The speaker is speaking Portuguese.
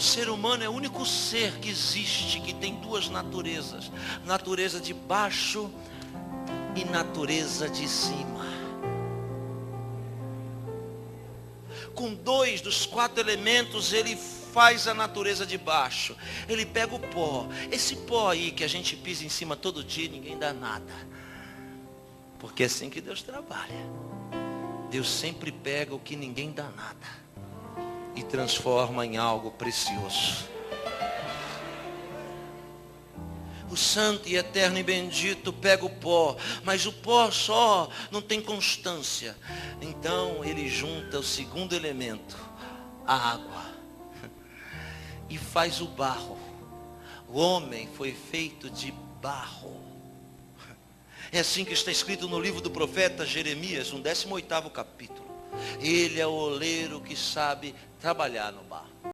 O ser humano é o único ser que existe que tem duas naturezas: natureza de baixo e natureza de cima. Com 2 dos 4 elementos ele faz a natureza de baixo. Ele pega o pó. Esse pó aí que a gente pisa em cima todo dia, ninguém dá nada. Porque é assim que Deus trabalha. Deus sempre pega o que ninguém dá nada e transforma em algo precioso. O santo e eterno e bendito pega o pó, mas o pó só não tem constância. Então ele junta o segundo elemento, a água, e faz o barro. O homem foi feito de barro. É assim que está escrito no livro do profeta Jeremias, no 18º capítulo. Ele é o oleiro que sabe trabalhar no barro.